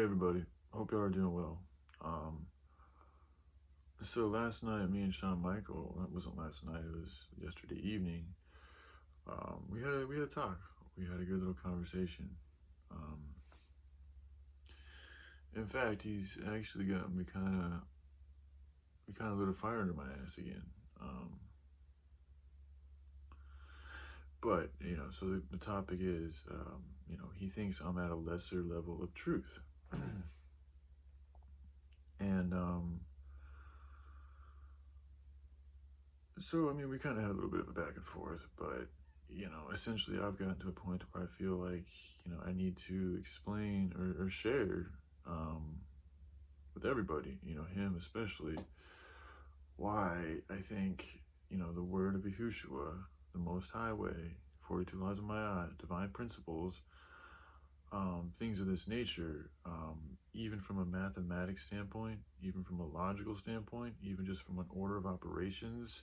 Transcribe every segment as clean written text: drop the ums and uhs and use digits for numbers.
Hey everybody, hope y'all are doing well. Um, so last night, me and Sean Michael, it wasn't last night, it was yesterday evening. We had a talk. We had a good little conversation. Um, in fact, he's actually got me kind of lit a fire under my ass again. Um, but so the topic is, he thinks I'm at a lesser level of truth, and So, I mean, we kind of had a little bit of a back and forth, but, essentially I've gotten to a point where I feel like, I need to explain or share um, with everybody, him especially, why I think, the word of Yahushua, the Most High Way, 42 laws of Ma'at, divine principles, things of this nature, even from a mathematics standpoint, even from a logical standpoint, even just from an order of operations,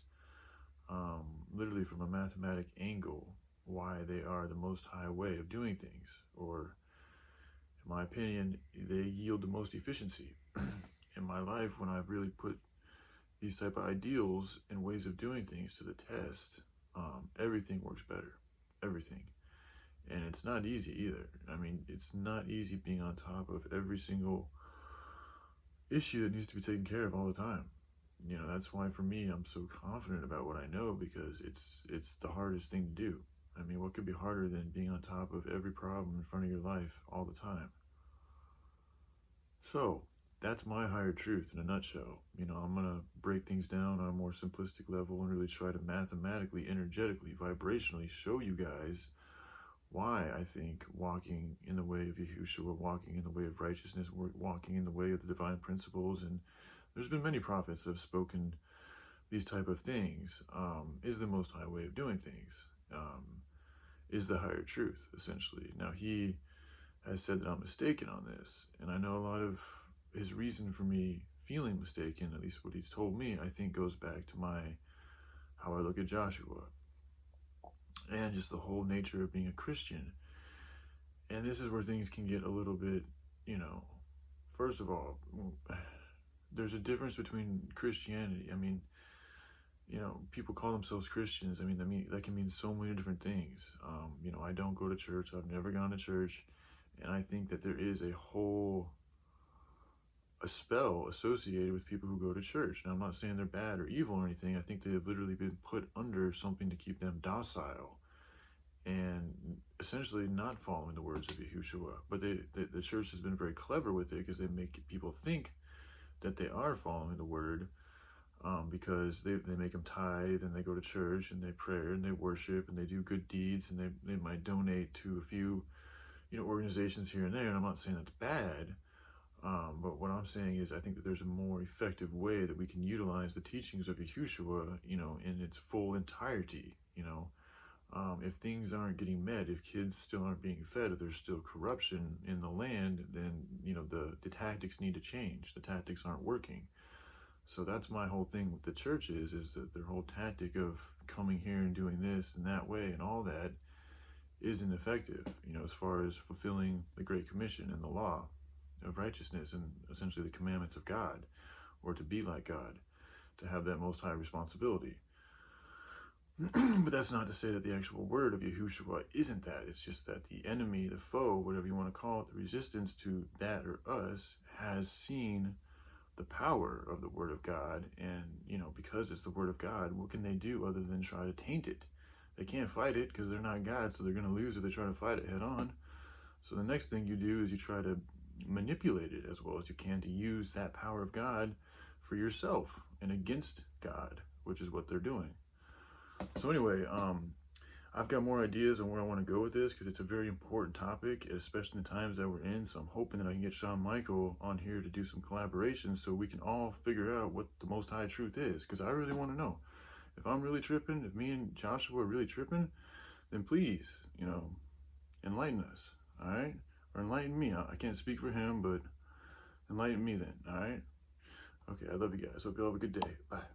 literally from a mathematic angle, why they are the most high way of doing things, or in my opinion, they yield the most efficiency. In my life, when I've really put these type of ideals and ways of doing things to the test, everything works better, everything. And it's not easy either. I mean, it's not easy being on top of every single issue that needs to be taken care of all the time. That's why for me I'm so confident about what I know, because it's the hardest thing to do. I mean, what could be harder than being on top of every problem in front of your life all the time? So that's my higher truth in a nutshell. I'm gonna break things down on a more simplistic level and really try to mathematically, energetically, vibrationally show you guys why I think walking in the way of Yahushua, walking in the way of righteousness, walking in the way of the divine principles, and there's been many prophets that have spoken these type of things, is the most high way of doing things, is the higher truth, essentially. Now, he has said that I'm mistaken on this, and I know a lot of his reason for me feeling mistaken, at least what he's told me, I think goes back to how I look at Joshua, and just the whole nature of being a Christian. And this is where things can get a little bit, first of all, there's a difference between Christianity. I mean, people call themselves Christians. I mean, that can mean so many different things. I don't go to church. I've never gone to church. And I think that there is a spell associated with people who go to church. Now, I'm not saying they're bad or evil or anything. I think they have literally been put under something to keep them docile and essentially not following the words of Yahushua. But the church has been very clever with it, because they make people think that they are following the word, because they make them tithe, and they go to church, and they pray, and they worship, and they do good deeds, and they might donate to a few organizations here and there. And I'm not saying that's bad, but what I'm saying is I think that there's a more effective way that we can utilize the teachings of Yahushua, in its full entirety. If things aren't getting met, if kids still aren't being fed, if there's still corruption in the land, then the tactics need to change. The tactics aren't working. So that's my whole thing with the churches, is that their whole tactic of coming here and doing this and that way and all that isn't effective, as far as fulfilling the Great Commission and the law of righteousness, and essentially the commandments of God, or to be like God, to have that most high responsibility. But that's not to say that the actual word of Yahushua isn't that. It's just that the enemy, the foe, whatever you want to call it, the resistance to that or us, has seen the power of the word of God. And, because it's the word of God, what can they do other than try to taint it? They can't fight it, because they're not God, so they're going to lose if they try to fight it head on. So the next thing you do is you try to manipulate it as well as you can, to use that power of God for yourself and against God, which is what they're doing. So anyway, I've got more ideas on where I want to go with this, because it's a very important topic, especially in the times that we're in. So I'm hoping that I can get Sean Michael on here to do some collaboration, so we can all figure out what the most high truth is, because I really want to know. If I'm really tripping, if me and Joshua are really tripping, then please, enlighten us, all right? Or enlighten me. I can't speak for him, but enlighten me then, all right? Okay, I love you guys. Hope you all have a good day. Bye.